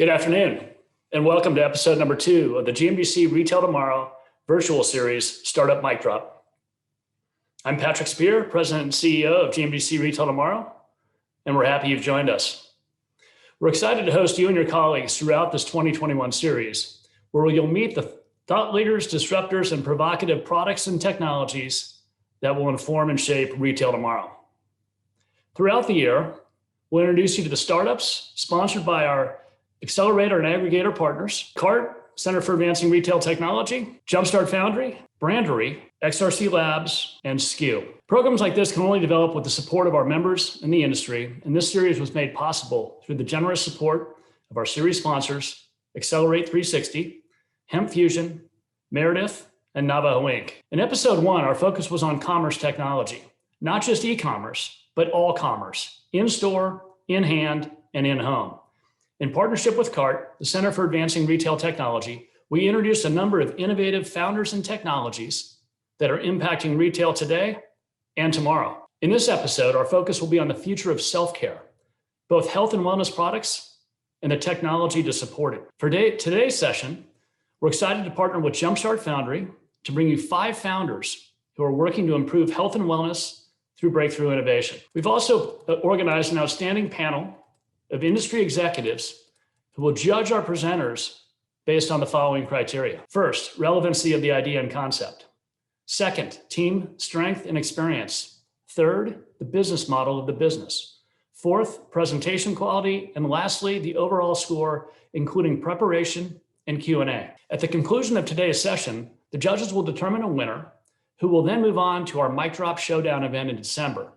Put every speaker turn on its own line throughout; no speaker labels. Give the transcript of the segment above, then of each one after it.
Good afternoon, and welcome to episode number 2 of the GMDC Retail Tomorrow virtual series, Startup Mic Drop. I'm Patrick Spear, President and CEO of GMDC Retail Tomorrow, and we're happy you've joined us. We're excited to host you and your colleagues throughout this 2021 series, where you'll meet the thought leaders, disruptors, and provocative products and technologies that will inform and shape retail tomorrow. Throughout the year, we'll introduce you to the startups sponsored by our accelerator and aggregator partners, CART, Center for Advancing Retail Technology, Jumpstart Foundry, Brandery, XRC Labs, and SKU. Programs like this can only develop with the support of our members in the industry, and this series was made possible through the generous support of our series sponsors, Accelerate 360, HempFusion, Meredith, and Navajo Inc. In episode 1, our focus was on commerce technology, not just e-commerce, but all commerce, in-store, in-hand, and in-home. In partnership with CART, the Center for Advancing Retail Technology, we introduced a number of innovative founders and technologies that are impacting retail today and tomorrow. In this episode, our focus will be on the future of self-care, both health and wellness products and the technology to support it. For today's session, we're excited to partner with Jumpstart Foundry to bring you 5 founders who are working to improve health and wellness through breakthrough innovation. We've also organized an outstanding panel of industry executives who will judge our presenters based on the following criteria. First, relevancy of the idea and concept. Second, team strength and experience. Third, the business model of the business. Fourth, presentation quality. And lastly, the overall score, including preparation and Q&A. At the conclusion of today's session, the judges will determine a winner who will then move on to our Mic Drop Showdown event in December,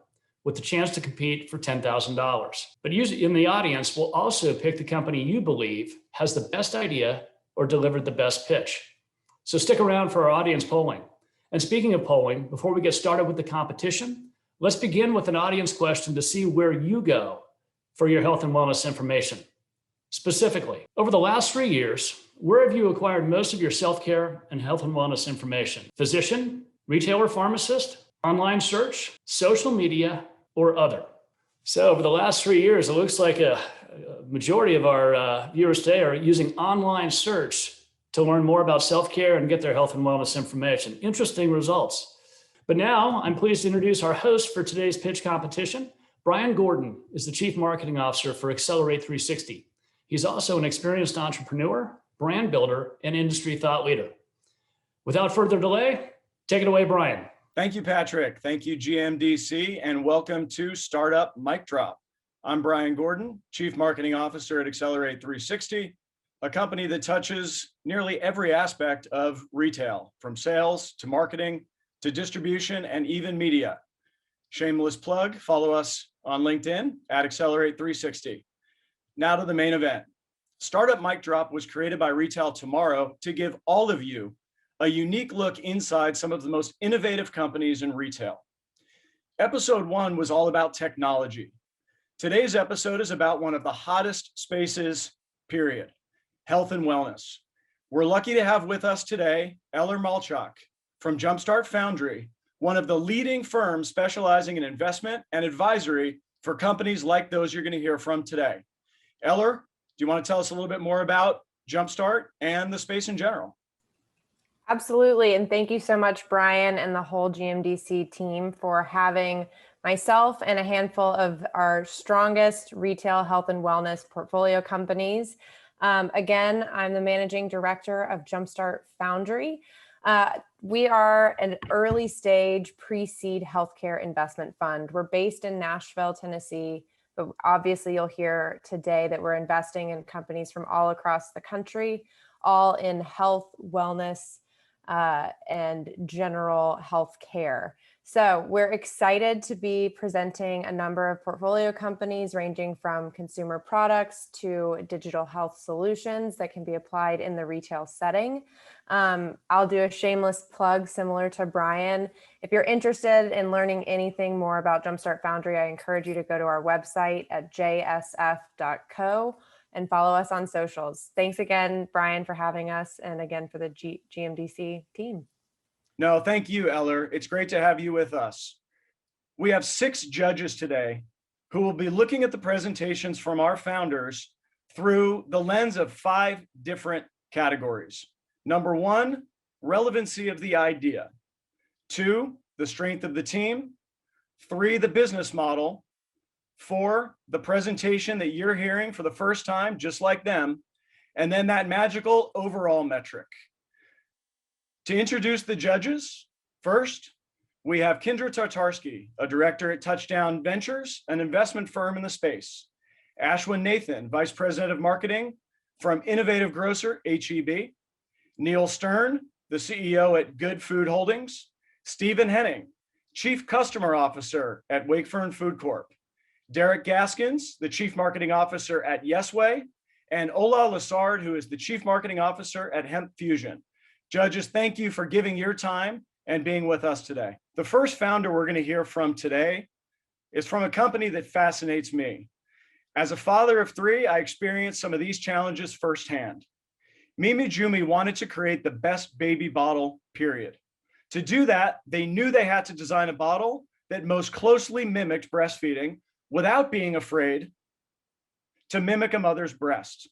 with the chance to compete for $10,000. But in the audience, we'll also pick the company you believe has the best idea or delivered the best pitch. So stick around for our audience polling. And speaking of polling, before we get started with the competition, let's begin with an audience question to see where you go for your health and wellness information. Specifically, over the last 3 years, where have you acquired most of your self-care and health and wellness information? Physician, retailer, pharmacist, online search, social media, or other. So over the last 3 years, it looks like a majority of our viewers today are using online search to learn more about self-care and get their health and wellness information. Interesting results. But now I'm pleased to introduce our host for today's pitch competition. Brian Gordon is the Chief Marketing Officer for Accelerate 360. He's also an experienced entrepreneur, brand builder, and industry thought leader. Without further delay, take it away, Brian.
Thank you, Patrick. Thank you, GMDC, and welcome to Startup Mic Drop. I'm Brian Gordon, Chief Marketing Officer at Accelerate 360, a company that touches nearly every aspect of retail, from sales to marketing to distribution and even media. Shameless plug, follow us on LinkedIn at Accelerate 360. Now to the main event. Startup Mic Drop was created by Retail Tomorrow to give all of you a unique look inside some of the most innovative companies in retail. Episode 1 was all about technology. Today's episode is about one of the hottest spaces, period, health and wellness. We're lucky to have with us today, Eller Malchuk from Jumpstart Foundry, one of the leading firms specializing in investment and advisory for companies like those you're going to hear from today. Eller, do you want to tell us a little bit more about Jumpstart and the space in general?
Absolutely. And thank you so much, Brian, and the whole GMDC team for having myself and a handful of our strongest retail health and wellness portfolio companies. Again, I'm the managing director of Jumpstart Foundry. We are an early stage pre-seed healthcare investment fund. We're based in Nashville, Tennessee, but obviously you'll hear today that we're investing in companies from all across the country, all in health, wellness, and general health care. So we're excited to be presenting a number of portfolio companies ranging from consumer products to digital health solutions that can be applied in the retail setting. I'll do a shameless plug similar to Brian. If you're interested in learning anything more about Jumpstart Foundry, I encourage you to go to our website at jsf.co and follow us on socials. Thanks again, Brian, for having us, and again for the GMDC team.
No, thank you, Eller. It's great to have you with us. We have 6 judges today who will be looking at the presentations from our founders through the lens of 5 different categories. Number 1, relevancy of the idea. 2, the strength of the team. 3, the business model. 4, the presentation that you're hearing for the first time, just like them. And then that magical overall metric. To introduce the judges, first, we have Kendra Tartarsky, a director at Touchdown Ventures, an investment firm in the space. Ashwin Nathan, Vice President of Marketing from Innovative Grocer, HEB. Neil Stern, the CEO at Good Food Holdings. Stephen Henning, Chief Customer Officer at Wakefern Food Corp. Derek Gaskins, the Chief Marketing Officer at Yesway. And Ola Lassard, who is the Chief Marketing Officer at HempFusion. Judges, thank you for giving your time and being with us today. The first founder we're going to hear from today is from a company that fascinates me. As a father of 3, I experienced some of these challenges firsthand. Mimi Jumi wanted to create the best baby bottle, period. To do that, they knew they had to design a bottle that most closely mimicked breastfeeding without being afraid to mimic a mother's breast.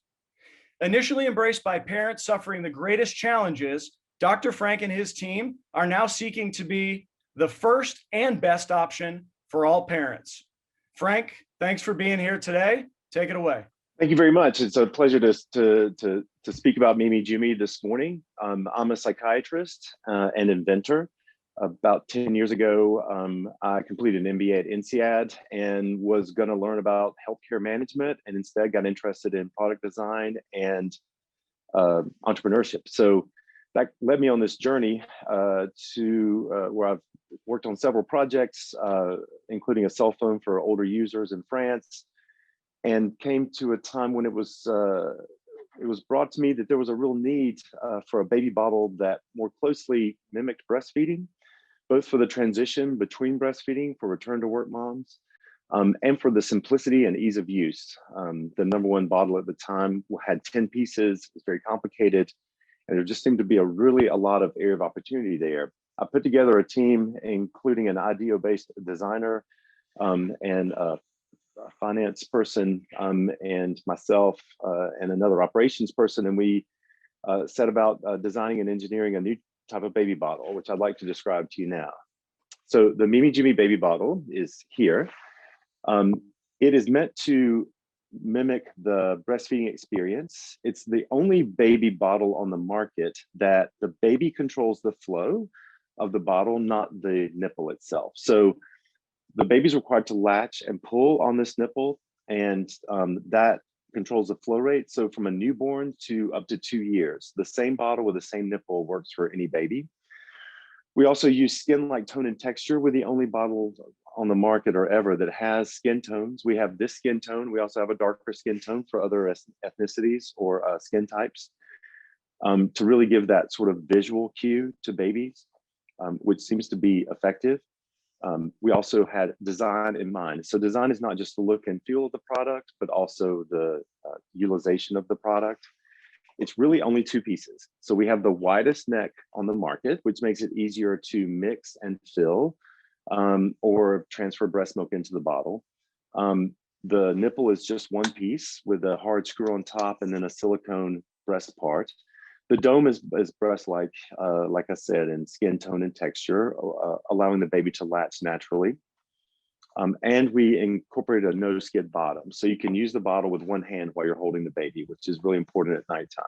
Initially embraced by parents suffering the greatest challenges, Dr. Frank and his team are now seeking to be the first and best option for all parents. Frank, thanks for being here today. Take it away.
Thank you very much. It's a pleasure to speak about Mimi Jumi this morning. I'm a psychiatrist and inventor. About 10 years ago, I completed an MBA at INSEAD and was going to learn about healthcare management, and instead got interested in product design and entrepreneurship. So that led me on this journey to where I've worked on several projects, including a cell phone for older users in France, and came to a time when it was brought to me that there was a real need for a baby bottle that more closely mimicked breastfeeding, both for the transition between breastfeeding for return to work moms, and for the simplicity and ease of use. The number 1 bottle at the time had 10 pieces, it was very complicated, and there just seemed to be a lot of area of opportunity there. I put together a team, including an IDEO-based designer and a finance person and myself and another operations person, and we set about designing and engineering a new type of baby bottle, which I'd like to describe to you now. So the Mimi Jumi baby bottle is here. It is meant to mimic the breastfeeding experience. It's the only baby bottle on the market that the baby controls the flow of the bottle, not the nipple itself. So the baby's required to latch and pull on this nipple, and that controls the flow rate. So from a newborn to up to 2 years, the same bottle with the same nipple works for any baby. We also use skin-like tone and texture. We're the only bottle on the market or ever that has skin tones. We have this skin tone. We also have a darker skin tone for other ethnicities or skin types to really give that sort of visual cue to babies, which seems to be effective. We also had design in mind. So design is not just the look and feel of the product, but also the utilization of the product. It's really only 2 pieces. So we have the widest neck on the market, which makes it easier to mix and fill or transfer breast milk into the bottle. The nipple is just 1 piece with a hard screw on top and then a silicone breast part. The dome is breast-like, like I said, in skin tone and texture, allowing the baby to latch naturally. And we incorporate a no-skid bottom. So you can use the bottle with 1 hand while you're holding the baby, which is really important at nighttime.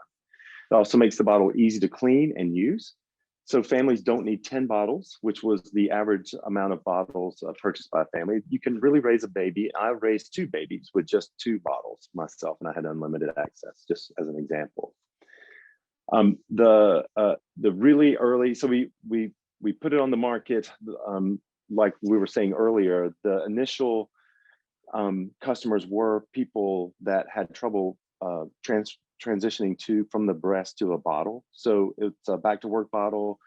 It also makes the bottle easy to clean and use. So families don't need 10 bottles, which was the average amount of bottles purchased by a family. You can really raise a baby. I raised 2 babies with just 2 bottles myself, and I had unlimited access, just as an example. The really early, so we put it on the market, like we were saying earlier, the initial customers were people that had trouble transitioning from the breast to a bottle. So it's a back to work bottle.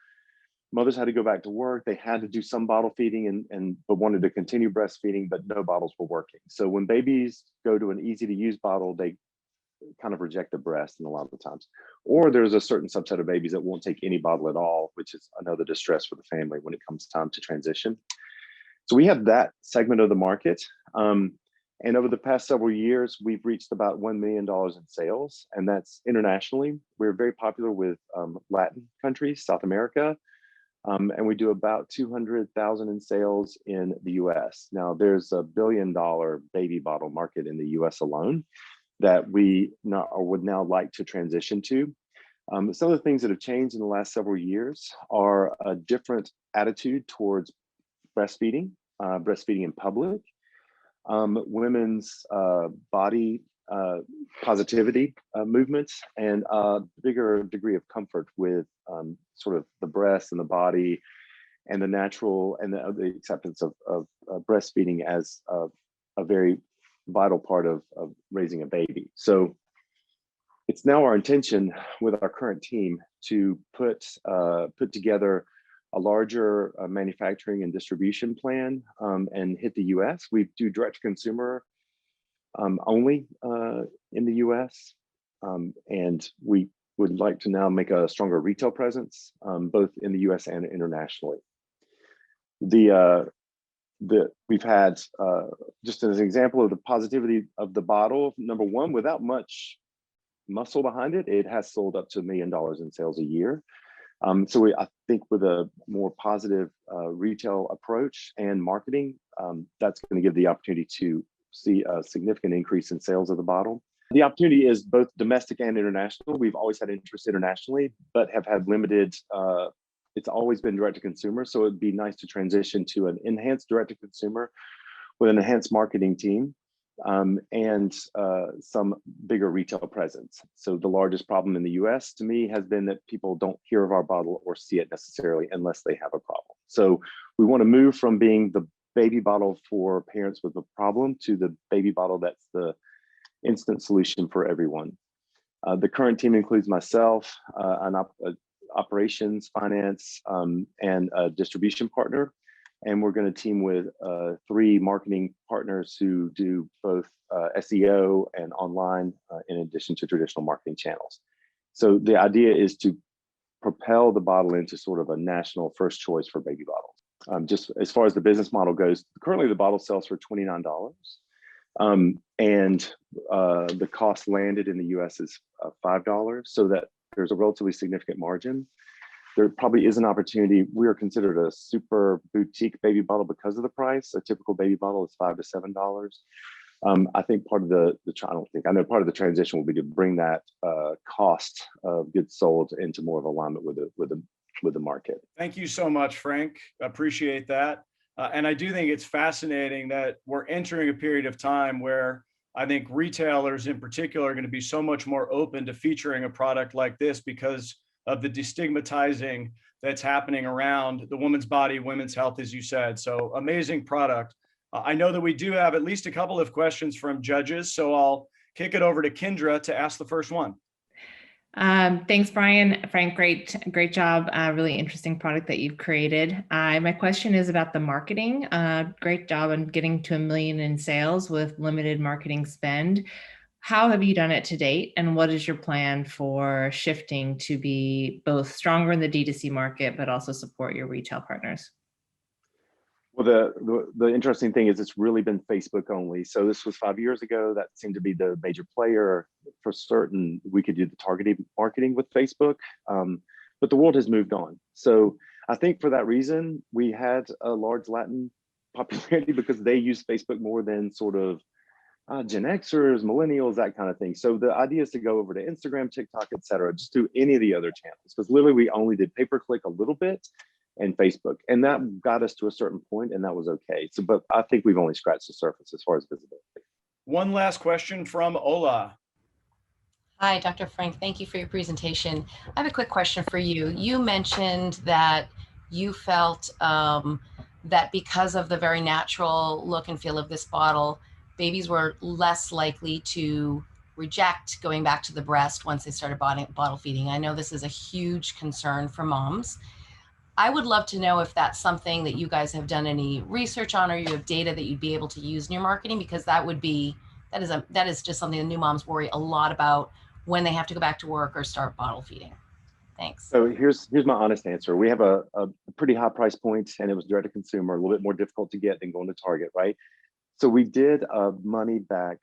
Mothers had to go back to work. They had to do some bottle feeding but wanted to continue breastfeeding, but no bottles were working. So when babies go to an easy to use bottle, they kind of reject the breast in a lot of the times. Or there's a certain subset of babies that won't take any bottle at all, which is another distress for the family when it comes time to transition. So we have that segment of the market. And over the past several years, we've reached about $1 million in sales, and that's internationally. We're very popular with Latin countries, South America, and we do about 200,000 in sales in the US. Now, there's a $1 billion baby bottle market in the US alone that we would now like to transition to. Some of the things that have changed in the last several years are a different attitude towards breastfeeding, breastfeeding in public, women's body positivity movements, and a bigger degree of comfort with sort of the breast and the body and the natural and the acceptance of breastfeeding as a very vital part of raising a baby. So it's now our intention with our current team to put together a larger manufacturing and distribution plan and hit the US. We do direct to consumer only in the US. And we would like to now make a stronger retail presence, both in the US and internationally. We've had, just as an example of the positivity of the bottle, number one, without much muscle behind it, it has sold up to $1 million in sales a year. So I think with a more positive retail approach and marketing, that's going to give the opportunity to see a significant increase in sales of the bottle. The opportunity is both domestic and international. We've always had interest internationally, but have had limited, it's always been direct to consumer. So it'd be nice to transition to an enhanced direct to consumer with an enhanced marketing team and some bigger retail presence. So the largest problem in the US to me has been that people don't hear of our bottle or see it necessarily unless they have a problem. So we want to move from being the baby bottle for parents with a problem to the baby bottle that's the instant solution for everyone. The current team includes myself, an operations, finance, and a distribution partner. And we're going to team with 3 marketing partners who do both SEO and online in addition to traditional marketing channels. So the idea is to propel the bottle into sort of a national first choice for baby bottles. Just as far as the business model goes, currently the bottle sells for $29. And the cost landed in the US is $5, so that there's a relatively significant margin. There probably is an opportunity. We are considered a super boutique baby bottle because of the price. A typical baby bottle is $5 to $7. I think part of I know part of the transition will be to bring that cost of goods sold into more of alignment with the market.
Thank you so much, Frank. Appreciate that. And I do think it's fascinating that we're entering a period of time where I think retailers in particular are going to be so much more open to featuring a product like this because of the destigmatizing that's happening around the woman's body, women's health, as you said. So amazing product. I know that we do have at least a couple of questions from judges, so I'll kick it over to Kendra to ask the first one.
Thanks, Brian. Frank, great job. Really interesting product that you've created. My question is about the marketing. Great job on getting to $1 million in sales with limited marketing spend. How have you done it to date? And what is your plan for shifting to be both stronger in the D2C market, but also support your retail partners?
Well, the interesting thing is it's really been Facebook only. So this was 5 years ago. That seemed to be the major player. For certain, we could do the targeted marketing with Facebook, but the world has moved on. So I think for that reason, we had a large Latin popularity because they use Facebook more than sort of Gen Xers, millennials, that kind of thing. So the idea is to go over to Instagram, TikTok, et cetera, just do any of the other channels, because literally we only did pay-per-click a little bit and Facebook, and that got us to a certain point, and that was okay. So, but I think we've only scratched the surface as far as visibility.
One last question from Ola.
Hi, Dr. Frank. Thank you for your presentation. I have a quick question for you. You mentioned that you felt that because of the very natural look and feel of this bottle, babies were less likely to reject going back to the breast once they started bottle feeding. I know this is a huge concern for moms. I would love to know if that's something that you guys have done any research on, or you have data that you'd be able to use in your marketing, because that is just something that new moms worry a lot about when they have to go back to work or start bottle feeding. Thanks.
So here's my honest answer. We have a pretty high price point, and it was direct to consumer, a little bit more difficult to get than going to Target, right? So we did a money back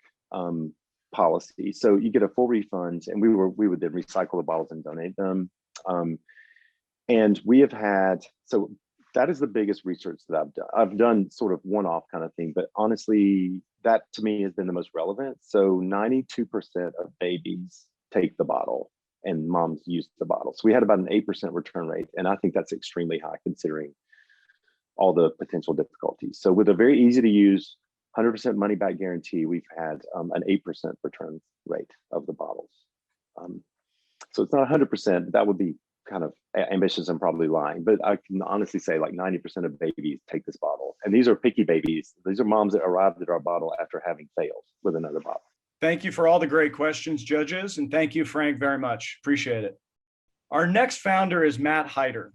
policy. So you get a full refund, and we would then recycle the bottles and donate them. And we have had, so that is the biggest research that I've done. I've done sort of one-off kind of thing, but honestly, that to me has been the most relevant. So 92% of babies take the bottle and moms use the bottle. So we had about an 8% return rate. And I think that's extremely high considering all the potential difficulties. So with a very easy to use 100% money back guarantee, we've had an 8% return rate of the bottles. So it's not 100%, that would be kind of ambitious and probably lying, but I can honestly say like 90% of babies take this bottle. And these are picky babies. These are moms that arrived at our bottle after having failed with another bottle.
Thank you for all the great questions, judges. And thank you, Frank, very much. Appreciate it. Our next founder is Matt Hyder.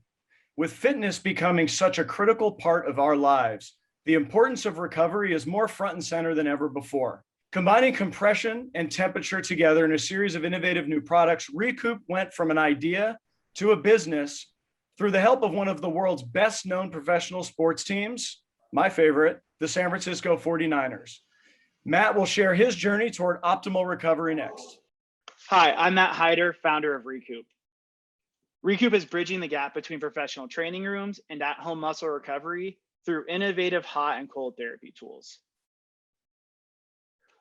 With fitness becoming such a critical part of our lives, the importance of recovery is more front and center than ever before. Combining compression and temperature together in a series of innovative new products, Recoup went from an idea to a business through the help of one of the world's best known professional sports teams, my favorite, the San Francisco 49ers. Matt will share his journey toward optimal recovery next.
Hi, I'm Matt Hyder, founder of Recoup. Recoup is bridging the gap between professional training rooms and at-home muscle recovery through innovative hot and cold therapy tools.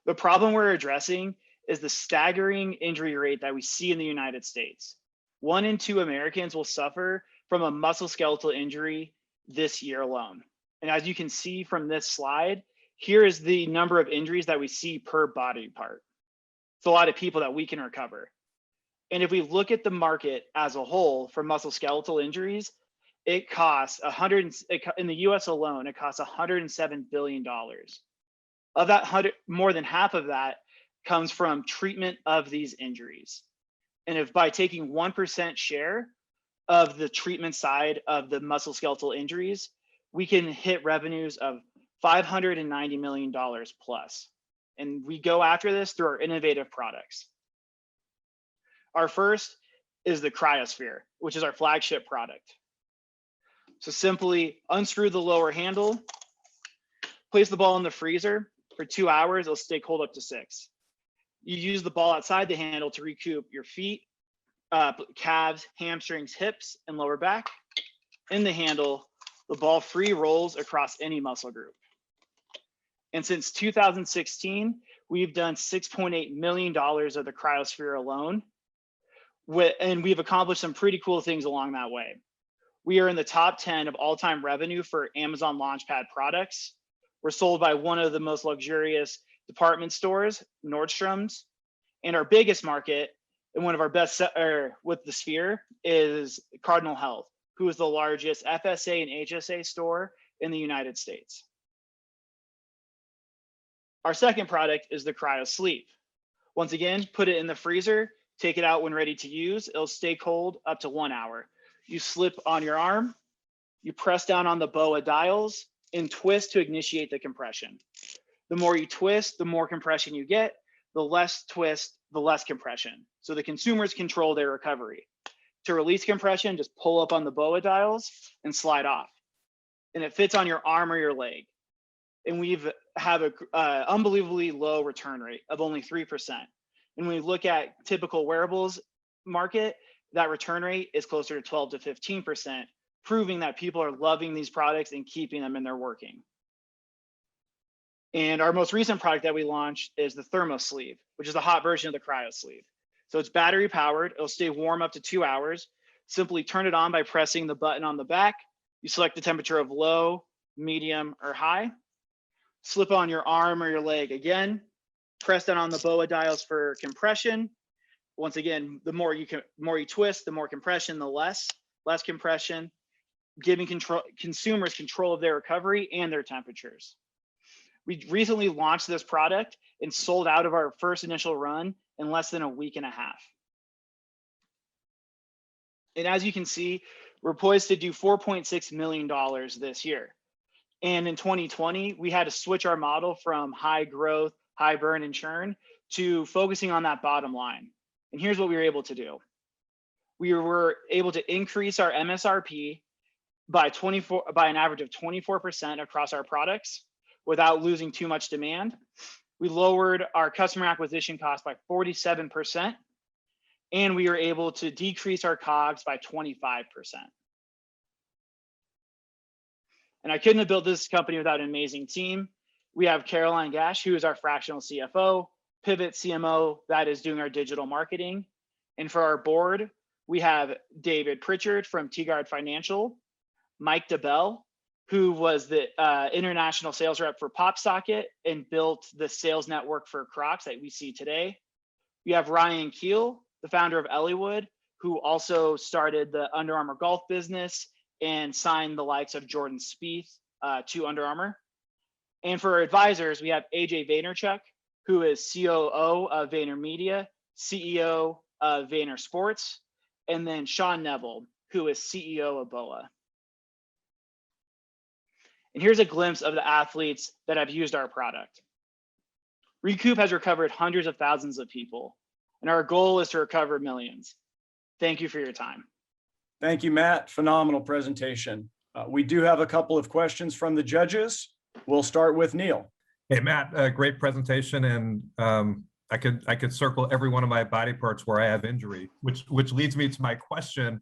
The problem we're addressing is the staggering injury rate that we see in the United States. 1 in 2 Americans will suffer from a musculoskeletal injury this year alone. And as you can see from this slide, here is the number of injuries that we see per body part. It's a lot of people that we can recover. And if we look at the market as a whole for musculoskeletal injuries, it costs in the US alone, it costs $107 billion. Of that, more than half of that comes from treatment of these injuries. And if by taking 1% share of the treatment side of the musculoskeletal injuries, we can hit revenues of $590 million plus. And we go after this through our innovative products. Our first is the Cryosphere, which is our flagship product. So simply unscrew the lower handle, place the ball in the freezer for 2 hours, it'll stay cold up to 6. You use the ball outside the handle to recoup your feet, calves, hamstrings, hips, and lower back. In the handle, the ball free rolls across any muscle group. And since 2016, we've done $6.8 million of the Cryosphere alone. And we've accomplished some pretty cool things along that way. We are in the top 10 of all-time revenue for Amazon Launchpad products. We're sold by one of the most luxurious department stores, Nordstrom's. And our biggest market and one of our best with the Sphere is Cardinal Health, who is the largest FSA and HSA store in the United States. Our second product is the Cryo Sleep. Once again, put it in the freezer, take it out when ready to use. It'll stay cold up to 1 hour. You slip on your arm, you press down on the BOA dials and twist to initiate the compression. The more you twist, the more compression you get. The less twist, the less compression. So the consumers control their recovery. To release compression, just pull up on the BOA dials and slide off. And it fits on your arm or your leg. And we've have an unbelievably low return rate of only 3%. And when we look at typical wearables market, that return rate is closer to 12 to 15%, proving that people are loving these products and keeping them in their working. And our most recent product that we launched is the Thermo Sleeve, which is a hot version of the Cryo Sleeve. So it's battery powered. It'll stay warm up to 2 hours. Simply turn it on by pressing the button on the back. You select the temperature of low, medium, or high. Slip on your arm or your leg again. Press down on the BOA dials for compression. Once again, the more you twist, the more compression, the less compression, giving consumers control of their recovery and their temperatures. We recently launched this product and sold out of our first initial run in less than a week and a half. And as you can see, we're poised to do $4.6 million this year. And in 2020, we had to switch our model from high growth, high burn and churn to focusing on that bottom line. And here's what we were able to do. We were able to increase our MSRP by an average of 24% across our products. without losing too much demand. We lowered our customer acquisition cost by 47%, and we were able to decrease our COGS by 25%. And I couldn't have built this company without an amazing team. We have Caroline Gash, who is our fractional CFO, Pivot CMO, that is doing our digital marketing. And for our board, we have David Pritchard from Teagard Financial, Mike DeBell, who was the international sales rep for PopSocket and built the sales network for Crocs that we see today. We have Ryan Keel, the founder of Elliewood, who also started the Under Armour golf business and signed the likes of Jordan Spieth to Under Armour. And for our advisors, we have AJ Vaynerchuk, who is COO of VaynerMedia, CEO of Vayner Sports, and then Sean Neville, who is CEO of BOA. And here's a glimpse of the athletes that have used our product. Recoup has recovered hundreds of thousands of people, and our goal is to recover millions. Thank you for your time.
Thank you, Matt. Phenomenal presentation. We do have a couple of questions from the judges. We'll start with Neil.
Hey, Matt, great presentation. And I could circle every one of my body parts where I have injury, which leads me to my question.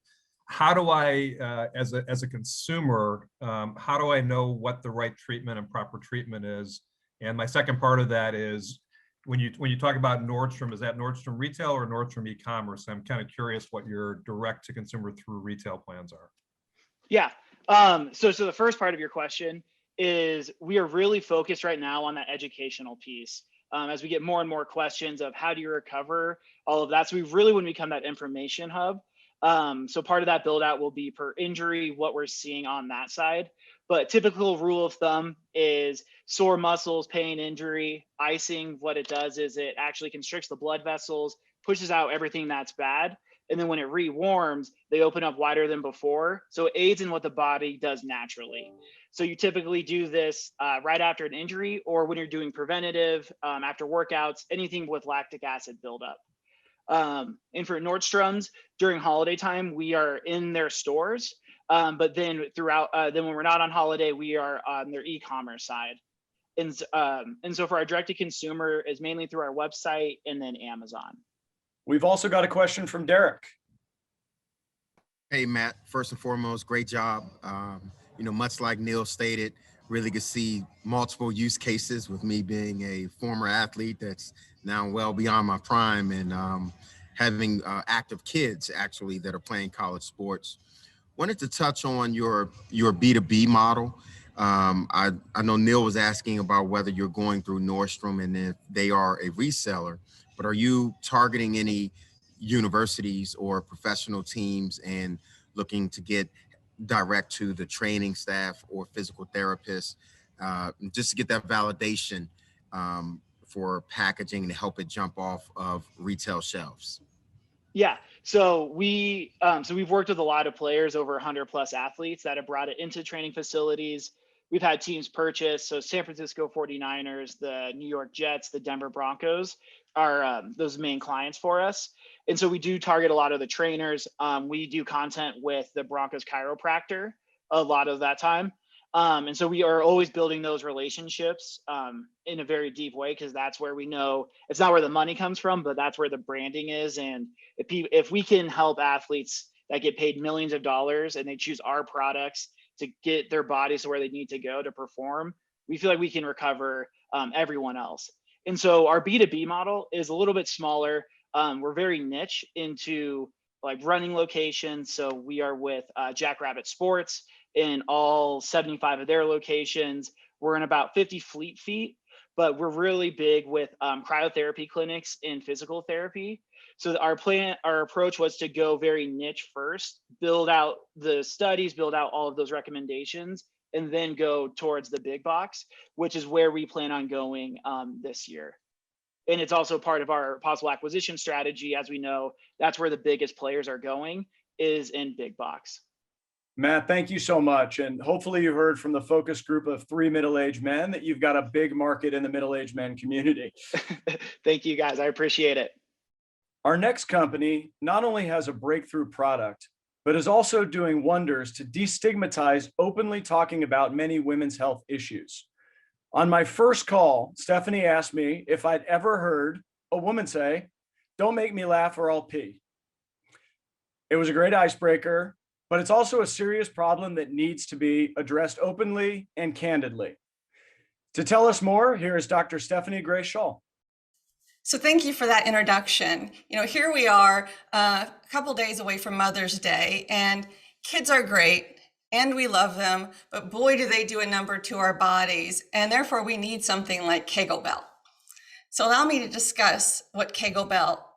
How do I, as a consumer, how do I know what the right treatment and proper treatment is? And my second part of that is, when you talk about Nordstrom, is that Nordstrom retail or Nordstrom e-commerce? I'm kind of curious what your direct to consumer through retail plans are.
Yeah. So the first part of your question is, we are really focused right now on that educational piece. As we get more and more questions of how do you recover, all of that. So we really want to become that information hub. So part of that build out will be per injury, what we're seeing on that side. But typical rule of thumb is sore muscles, pain, injury, icing. What it does is it actually constricts the blood vessels, pushes out everything that's bad. And then when it rewarms, they open up wider than before. So it aids in what the body does naturally. So you typically do this right after an injury, or when you're doing preventative, after workouts, anything with lactic acid buildup. And for Nordstrom's, during holiday time, we are in their stores. But then throughout, then when we're not on holiday, we are on their e-commerce side. And so for our direct to consumer is mainly through our website and then Amazon.
We've also got a question from Derek.
Hey, Matt, first and foremost, great job. Much like Neil stated, really could see multiple use cases with me being a former athlete that's now well beyond my prime and having active kids actually that are playing college sports. Wanted to touch on your B2B model. I know Neil was asking about whether you're going through Nordstrom and if they are a reseller, but are you targeting any universities or professional teams and looking to get direct to the training staff or physical therapists, just to get that validation for packaging and help it jump off of retail shelves?
Yeah, so we've worked with a lot of players, over 100 plus athletes that have brought it into training facilities. We've had teams purchase, so San Francisco 49ers, the New York Jets, the Denver Broncos are those main clients for us. And so we do target a lot of the trainers. We do content with the Broncos chiropractor a lot of that time. And so we are always building those relationships in a very deep way, because that's where we know it's not where the money comes from, but that's where the branding is. And if we can help athletes that get paid millions of dollars and they choose our products to get their bodies to where they need to go to perform, we feel like we can recover everyone else. And so our B2B model is a little bit smaller. We're very niche into like running locations. So we are with Jackrabbit Sports in all 75 of their locations. We're in about 50 fleet feet, but we're really big with cryotherapy clinics and physical therapy. So our approach was to go very niche first, build out the studies, build out all of those recommendations, and then go towards the big box, which is where we plan on going this year. And it's also part of our possible acquisition strategy. As we know, that's where the biggest players are going, is in big box.
Matt, thank you so much. And hopefully you heard from the focus group of 3 middle-aged men that you've got a big market in the middle-aged men community.
Thank you, guys. I appreciate it.
Our next company not only has a breakthrough product, but is also doing wonders to destigmatize openly talking about many women's health issues. On my first call, Stephanie asked me if I'd ever heard a woman say, "Don't make me laugh or I'll pee." It was a great icebreaker, but it's also a serious problem that needs to be addressed openly and candidly. To tell us more, here is Dr. Stephanie Grace Shull.
So thank you for that introduction. Here we are a couple days away from Mother's Day, and kids are great and we love them, but boy, do they do a number to our bodies, and therefore we need something like Kegel Bell. So allow me to discuss what Kegel Bell,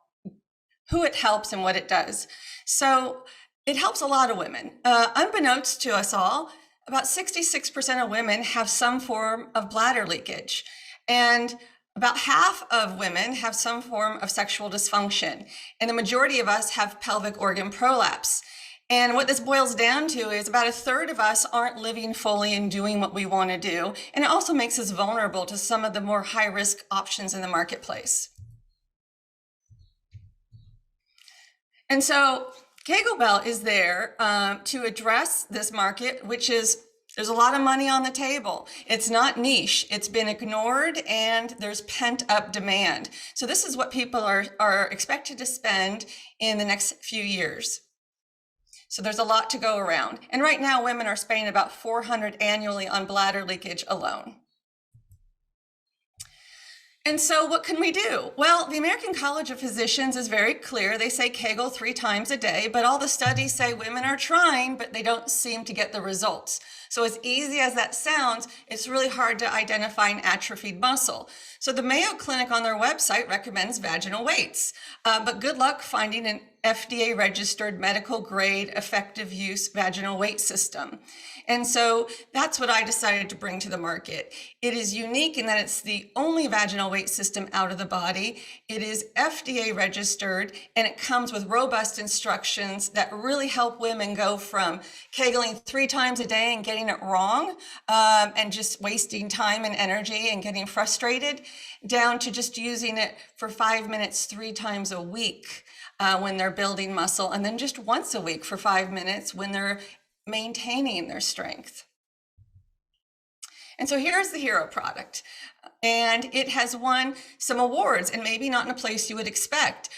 who it helps and what it does. So it helps a lot of women. Unbeknownst to us all, about 66% of women have some form of bladder leakage, and about half of women have some form of sexual dysfunction, and the majority of us have pelvic organ prolapse. And what this boils down to is about a third of us aren't living fully and doing what we want to do, and it also makes us vulnerable to some of the more high-risk options in the marketplace. And so Kegel Bell is there to address this market, which is, there's a lot of money on the table. It's not niche, it's been ignored, and there's pent up demand. So this is what people are expected to spend in the next few years. So there's a lot to go around. And right now women are spending about $400 annually on bladder leakage alone. And so what can we do? Well, the American College of Physicians is very clear. They say Kegel 3 times a day, but all the studies say women are trying, but they don't seem to get the results. So as easy as that sounds, it's really hard to identify an atrophied muscle. So the Mayo Clinic on their website recommends vaginal weights, but good luck finding an FDA registered medical grade effective use vaginal weight system. And so that's what I decided to bring to the market. It is unique in that it's the only vaginal weight system out of the body. It is FDA registered, and it comes with robust instructions that really help women go from kegling 3 times a day and getting it wrong, and just wasting time and energy and getting frustrated, down to just using it for 5 minutes 3 times a week when they're building muscle, and then just once a week for 5 minutes when they're maintaining their strength. And so here's the hero product, and it has won some awards, and maybe not in a place you would expect.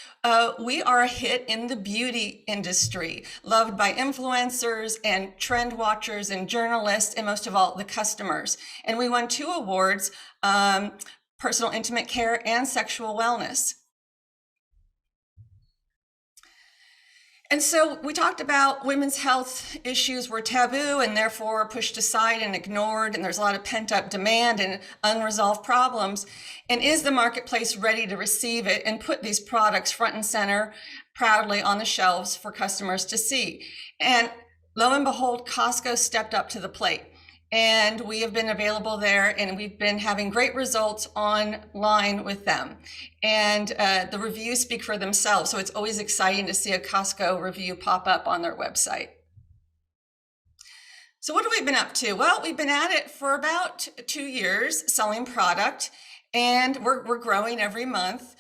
We are a hit in the beauty industry, loved by influencers and trend watchers and journalists, and most of all, the customers. And we won 2 awards, personal intimate care and sexual wellness. And so we talked about women's health issues were taboo and therefore pushed aside and ignored, and there's a lot of pent up demand and unresolved problems. And is the marketplace ready to receive it and put these products front and center proudly on the shelves for customers to see? And lo and behold, Costco stepped up to the plate. And we have been available there, and we've been having great results online with them. And the reviews speak for themselves. So it's always exciting to see a Costco review pop up on their website. So what have we been up to? Well, we've been at it for about 2 years selling product, and we're growing every month.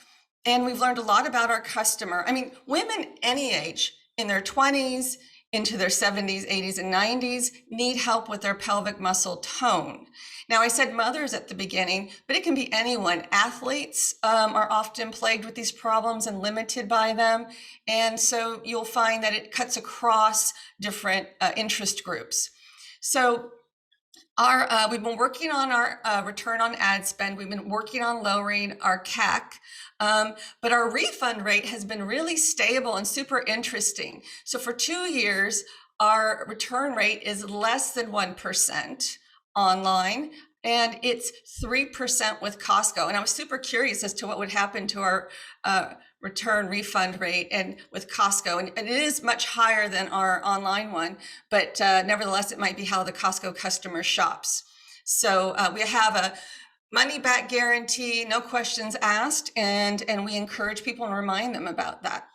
And we've learned a lot about our customer. I mean, women any age, in their 20s, into their 70s, 80s, and 90s, need help with their pelvic muscle tone. Now, I said mothers at the beginning, but it can be anyone. Athletes are often plagued with these problems and limited by them. And so you'll find that it cuts across different interest groups. So we've been working on our return on ad spend. We've been working on lowering our CAC. But our refund rate has been really stable and super interesting. So for 2 years, our return rate is less than 1% online, and it's 3% with Costco. And I was super curious as to what would happen to our return refund rate and with Costco. And it is much higher than our online one, but nevertheless, it might be how the Costco customer shops. So we have a money back guarantee, no questions asked, and we encourage people and remind them about that.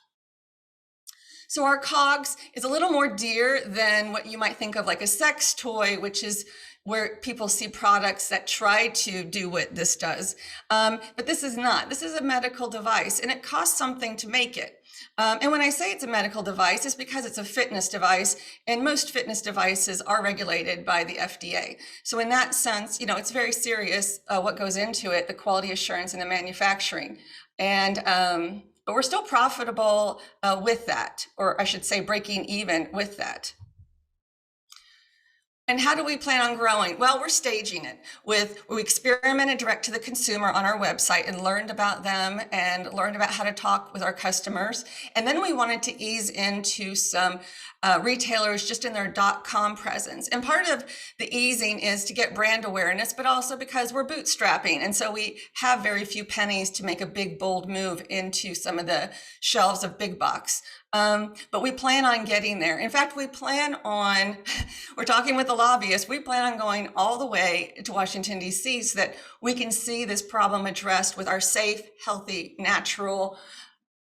So our COGS is a little more dear than what you might think of like a sex toy, which is where people see products that try to do what this does. But this is not. This is a medical device, and it costs something to make it. And when I say it's a medical device, it's because it's a fitness device, and most fitness devices are regulated by the FDA. So in that sense, it's very serious what goes into it, the quality assurance and the manufacturing. And but we're still profitable with that, or I should say breaking even with that. And how do we plan on growing? Well, we're staging it. We experimented direct to the consumer on our website and learned about them and learned about how to talk with our customers. And then we wanted to ease into some retailers just in their .com presence. And part of the easing is to get brand awareness, but also because we're bootstrapping. And so we have very few pennies to make a big, bold move into some of the shelves of big box. But we plan on getting there. In fact, we're talking with the lobbyists, we plan on going all the way to Washington, D.C. so that we can see this problem addressed with our safe, healthy, natural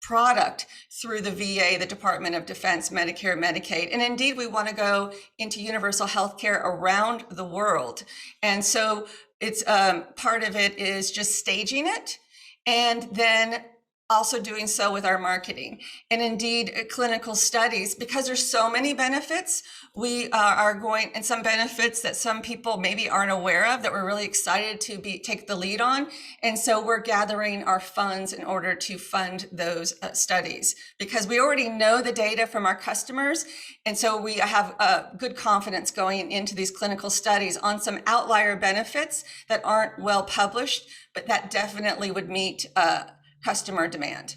product through the VA, the Department of Defense, Medicare, Medicaid. And indeed, we want to go into universal health care around the world. And so it's part of it is just staging it and then also doing so with our marketing. And indeed, clinical studies, because there's so many benefits, we are going, and some benefits that some people maybe aren't aware of that we're really excited to take the lead on. And so we're gathering our funds in order to fund those studies, because we already know the data from our customers. And so we have good confidence going into these clinical studies on some outlier benefits that aren't well published, but that definitely would meet customer demand.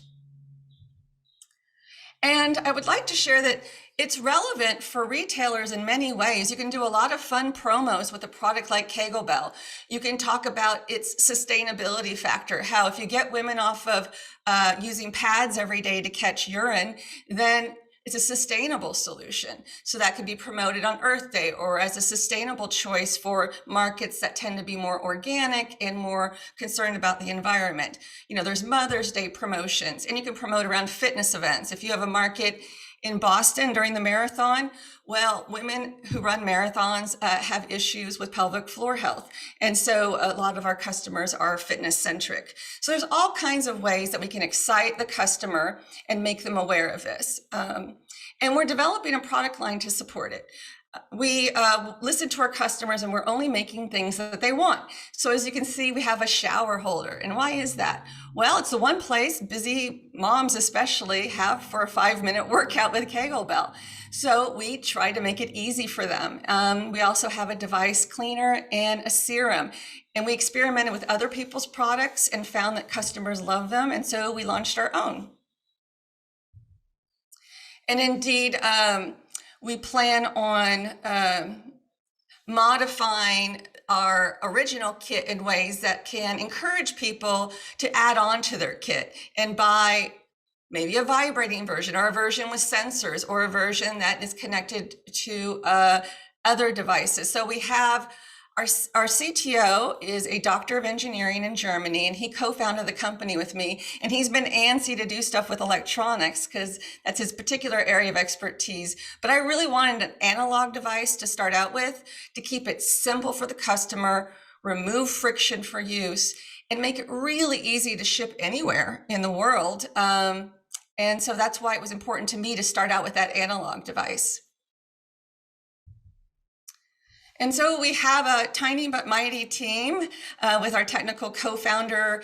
And I would like to share that it's relevant for retailers in many ways. You can do a lot of fun promos with a product like Kegel Bell. You can talk about its sustainability factor, how if you get women off of using pads every day to catch urine, then it's a sustainable solution. So that could be promoted on Earth Day or as a sustainable choice for markets that tend to be more organic and more concerned about the environment. There's Mother's Day promotions, and you can promote around fitness events. If you have a market in Boston during the marathon, well, women who run marathons have issues with pelvic floor health. And so a lot of our customers are fitness centric. So there's all kinds of ways that we can excite the customer and make them aware of this. And we're developing a product line to support it. We listen to our customers, and we're only making things that they want. So as you can see, we have a shower holder. And why is that? Well, it's the one place busy moms especially have for a 5-minute workout with Kegel Bell. So we try to make it easy for them. We also have a device cleaner and a serum. And we experimented with other people's products and found that customers love them. And so we launched our own. And indeed, we plan on modifying our original kit in ways that can encourage people to add on to their kit and buy maybe a vibrating version or a version with sensors or a version that is connected to other devices. So we have our CTO is a doctor of engineering in Germany, and he co-founded the company with me. And he's been antsy to do stuff with electronics because that's his particular area of expertise. But I really wanted an analog device to start out with to keep it simple for the customer, remove friction for use, and make it really easy to ship anywhere in the world. And so that's why it was important to me to start out with that analog device. And so we have a tiny but mighty team with our technical co-founder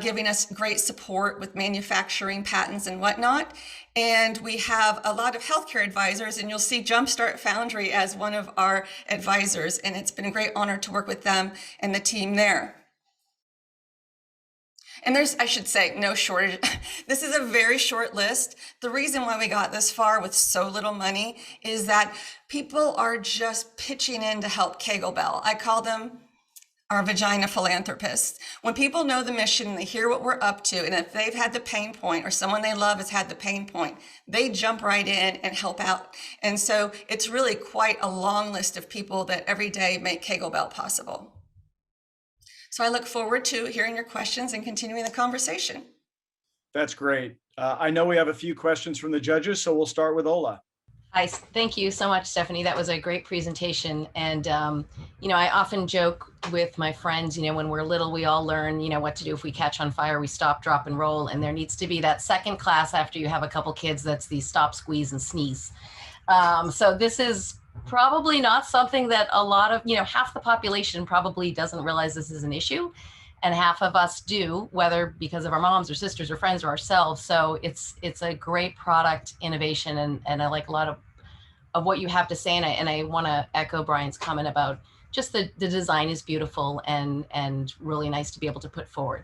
giving us great support with manufacturing patents and whatnot. And we have a lot of healthcare advisors, and you'll see Jumpstart Foundry as one of our advisors. And it's been a great honor to work with them and the team there. And there's, I should say, no shortage. This is a very short list. The reason why we got this far with so little money is that people are just pitching in to help Kegel Bell. I call them our vagina philanthropists. When people know the mission, they hear what we're up to, and if they've had the pain point or someone they love has had the pain point, they jump right in and help out. And so it's really quite a long list of people that every day make Kegel Bell possible. So I look forward to hearing your questions and continuing the conversation.
That's great. I know we have a few questions from the judges, so we'll start with Ola.
Thank you so much, Stephanie. That was a great presentation. And, I often joke with my friends, when we're little, we all learn, what to do if we catch on fire, we stop, drop, and roll. And there needs to be that second class after you have a couple kids, that's the stop, squeeze, and sneeze. So this is probably not something that a lot of, half the population probably doesn't realize this is an issue. And half of us do, whether because of our moms or sisters or friends or ourselves. So it's a great product innovation. And I like a lot of what you have to say. And I want to echo Brian's comment about just the design is beautiful and really nice to be able to put forward.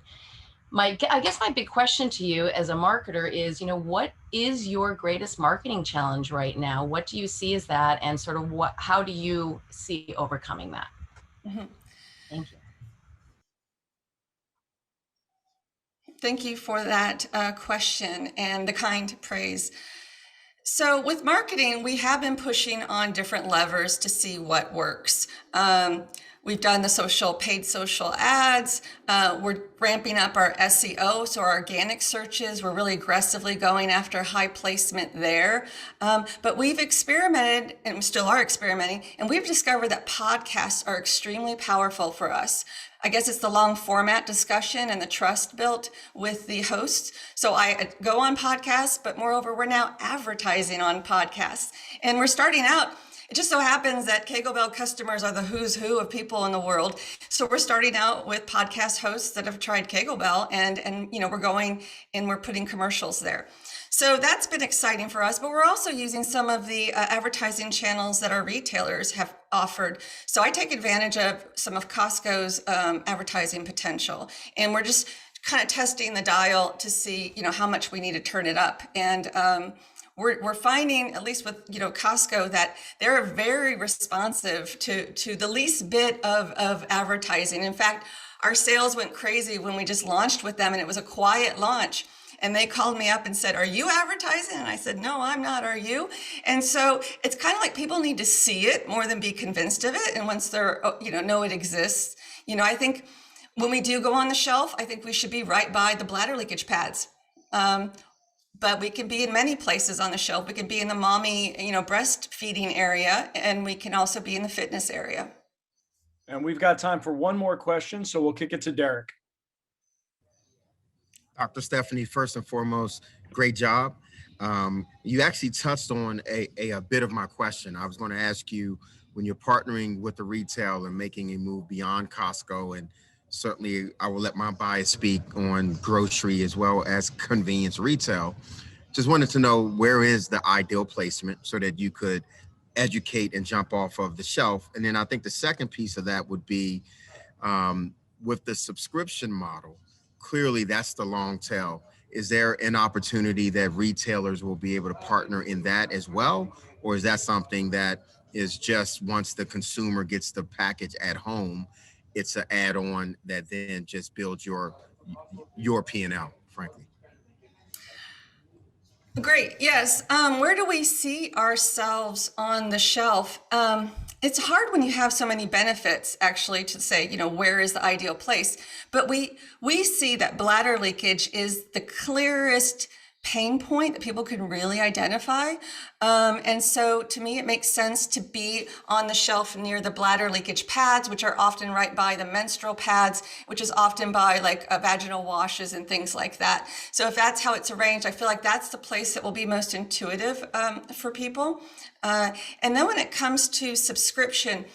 I guess my big question to you as a marketer is, what is your greatest marketing challenge right now? What do you see as that? And sort of how do you see overcoming that?
Mhm.
Thank you.
Thank you for that question and the kind praise. So with marketing, we have been pushing on different levers to see what works. We've done the paid social ads. We're ramping up our SEO, so our organic searches. We're really aggressively going after high placement there. But we've experimented, and we still are experimenting, and we've discovered that podcasts are extremely powerful for us. I guess it's the long format discussion and the trust built with the hosts. So I go on podcasts, but moreover, we're now advertising on podcasts. And we're starting out, it just so happens that Kegel Bell customers are the who's who of people in the world. So we're starting out with podcast hosts that have tried Kegel Bell and we're going and we're putting commercials there. So that's been exciting for us, but we're also using some of the advertising channels that our retailers have offered. So I take advantage of some of Costco's advertising potential, and we're just kind of testing the dial to see, how much we need to turn it up. And we're finding, at least with Costco, that they're very responsive to the least bit of advertising. In fact, our sales went crazy when we just launched with them, and it was a quiet launch. And they called me up and said, "Are you advertising?" And I said, "No, I'm not. Are you?" And so it's kind of like people need to see it more than be convinced of it. And once they're, know it exists, I think when we do go on the shelf, I think we should be right by the bladder leakage pads. But we can be in many places on the shelf. We can be in the mommy, breastfeeding area, and we can also be in the fitness area.
And we've got time for one more question, so we'll kick it to Derek.
Dr. Stephanie, first and foremost, great job. You actually touched on a bit of my question. I was going to ask you, when you're partnering with the retail and making a move beyond Costco, and certainly I will let my bias speak on grocery as well as convenience retail, just wanted to know, where is the ideal placement so that you could educate and jump off of the shelf? And then I think the second piece of that would be with the subscription model. Clearly, that's the long tail. Is there an opportunity that retailers will be able to partner in that as well? Or is that something that is just once the consumer gets the package at home, it's an add-on that then just builds your P&L, frankly?
Great. Yes. Where do we see ourselves on the shelf? It's hard when you have so many benefits, actually, to say, where is the ideal place? But we see that bladder leakage is the clearest pain point that people can really identify. And so to me, it makes sense to be on the shelf near the bladder leakage pads, which are often right by the menstrual pads, which is often by like vaginal washes and things like that. So if that's how it's arranged, I feel like that's the place that will be most intuitive for people. And then when it comes to subscription,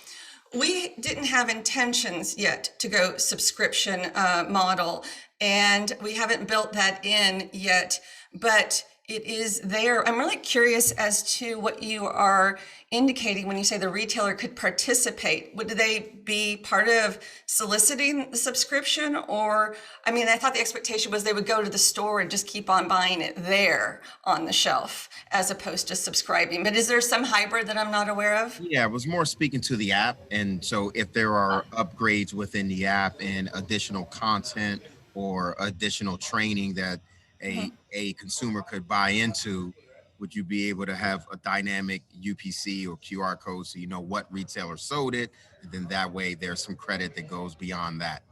we didn't have intentions yet to go subscription model, and we haven't built that in yet, but it is there. I'm really curious as to what you are indicating when you say the retailer could participate. Would they be part of soliciting the subscription? Or, I thought the expectation was they would go to the store and just keep on buying it there on the shelf as opposed to subscribing. But is there some hybrid that I'm not aware of?
Yeah, it was more speaking to the app. And so if there are upgrades within the app and additional content or additional training that a consumer could buy into, would you be able to have a dynamic UPC or QR code so you know what retailer sold it? And then that way there's some credit that goes beyond that.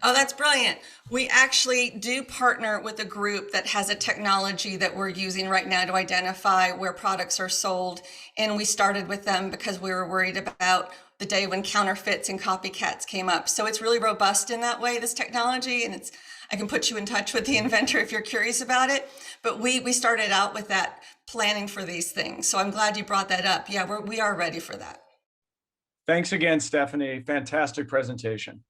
Oh, that's brilliant. We actually do partner with a group that has a technology that we're using right now to identify where products are sold. And we started with them because we were worried about the day when counterfeits and copycats came up. So it's really robust in that way, this technology. And I can put you in touch with the inventor if you're curious about it. But we started out with that planning for these things. So I'm glad you brought that up. Yeah, we are ready for that.
Thanks again, Stephanie. Fantastic presentation.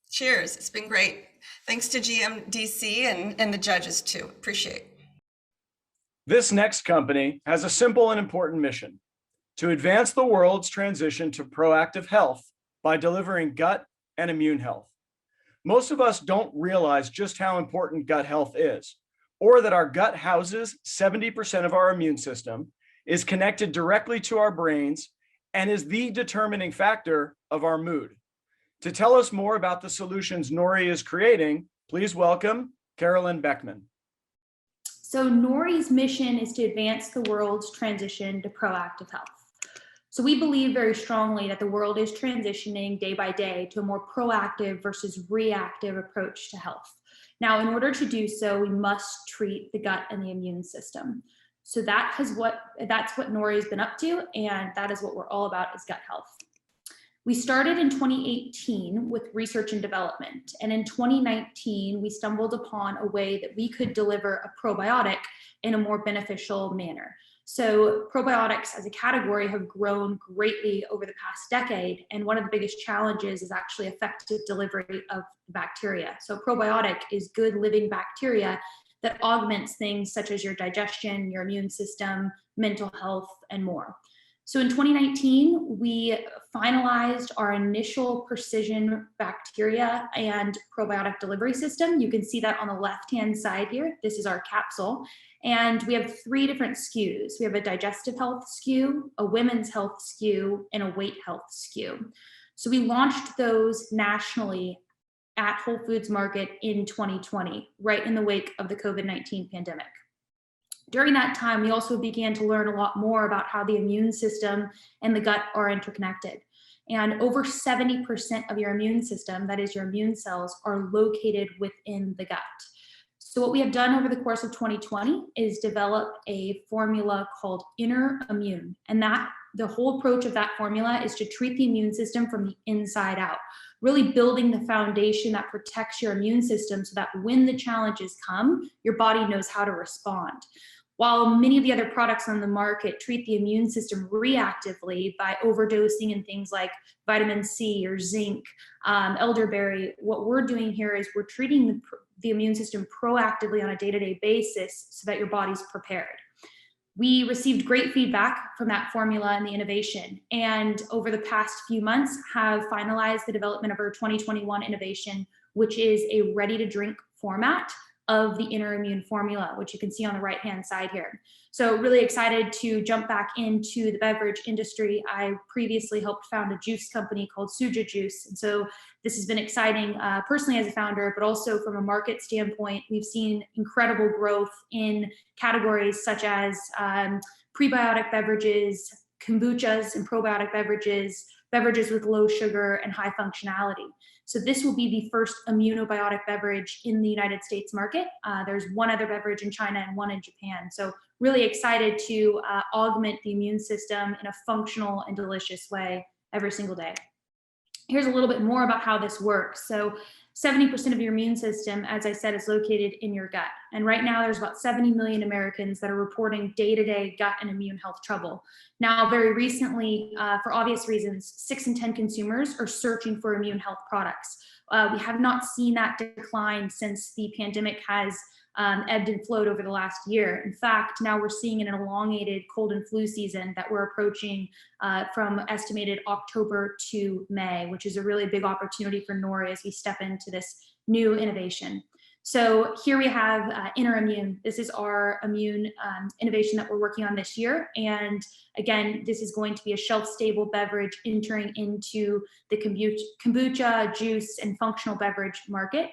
Cheers. It's been great. Thanks to GMDC and the judges too. Appreciate it.
This next company has a simple and important mission: to advance the world's transition to proactive health by delivering gut and immune health. Most of us don't realize just how important gut health is, or that our gut houses 70% of our immune system, is connected directly to our brains, and is the determining factor of our mood. To tell us more about the solutions Nori is creating, please welcome Carolyn Beckman.
So Nori's mission is to advance the world's transition to proactive health. So we believe very strongly that the world is transitioning day by day to a more proactive versus reactive approach to health. Now, in order to do so, we must treat the gut and the immune system. So that's what Nori has been up to, and that is what we're all about, is gut health. We started in 2018 with research and development, and in 2019, we stumbled upon a way that we could deliver a probiotic in a more beneficial manner. So probiotics as a category have grown greatly over the past decade, and one of the biggest challenges is actually effective delivery of bacteria. So probiotic is good living bacteria that augments things such as your digestion, your immune system, mental health, and more. So in 2019, we finalized our initial precision bacteria and probiotic delivery system. You can see that on the left-hand side here. This is our capsule. And we have 3 different SKUs. We have a digestive health SKU, a women's health SKU, and a weight health SKU. So we launched those nationally at Whole Foods Market in 2020, right in the wake of the COVID-19 pandemic. During that time, we also began to learn a lot more about how the immune system and the gut are interconnected. And over 70% of your immune system, that is your immune cells, are located within the gut. So what we have done over the course of 2020 is develop a formula called Inner Immune. And the whole approach of that formula is to treat the immune system from the inside out, really building the foundation that protects your immune system so that when the challenges come, your body knows how to respond. While many of the other products on the market treat the immune system reactively by overdosing in things like vitamin C or zinc, elderberry, what we're doing here is we're treating the immune system proactively on a day-to-day basis so that your body's prepared. We received great feedback from that formula and the innovation, and over the past few months have finalized the development of our 2021 innovation, which is a ready-to-drink format of the Inner Immune formula, which you can see on the right-hand side here. So really excited to jump back into the beverage industry. I previously helped found a juice company called Suja Juice. And so this has been exciting personally as a founder, but also from a market standpoint, we've seen incredible growth in categories such as prebiotic beverages, kombuchas and probiotic beverages, beverages with low sugar and high functionality. So this will be the first immunobiotic beverage in the United States market. There's one other beverage in China and one in Japan. So really excited to augment the immune system in a functional and delicious way every single day. Here's a little bit more about how this works. So 70% of your immune system, as I said, is located in your gut. And right now there's about 70 million Americans that are reporting day-to-day gut and immune health trouble. Now, very recently, for obvious reasons, 6 in 10 consumers are searching for immune health products. We have not seen that decline since the pandemic has ebbed and flowed over the last year. In fact, now we're seeing an elongated cold and flu season that we're approaching from estimated October to May, which is a really big opportunity for Nori as we step into this new innovation. So here we have Inner Immune. This is our immune innovation that we're working on this year. And again, this is going to be a shelf-stable beverage entering into the kombucha, juice, and functional beverage market.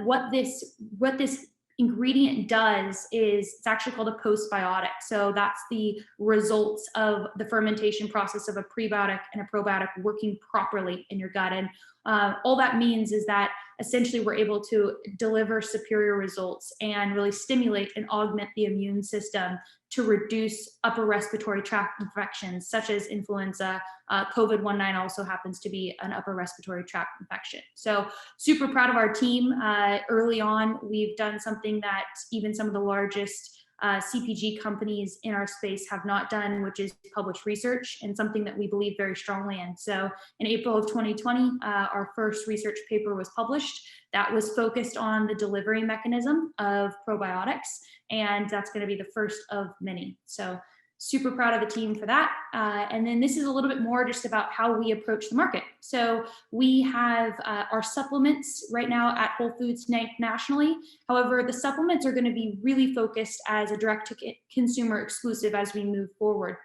What this ingredient does is it's actually called a postbiotic. So that's the results of the fermentation process of a prebiotic and a probiotic working properly in your gut. And All that means is that essentially we're able to deliver superior results and really stimulate and augment the immune system to reduce upper respiratory tract infections such as influenza. COVID-19 also happens to be an upper respiratory tract infection. So super proud of our team. Early on, we've done something that even some of the largest CPG companies in our space have not done, which is publish research, and something that we believe very strongly in. So in April of 2020, our first research paper was published that was focused on the delivery mechanism of probiotics, and that's going to be the first of many. So super proud of the team for that. And then this is a little bit more just about how we approach the market. So we have our supplements right now at Whole Foods nationally. However, the supplements are going to be really focused as a direct-to-consumer exclusive as we move forward,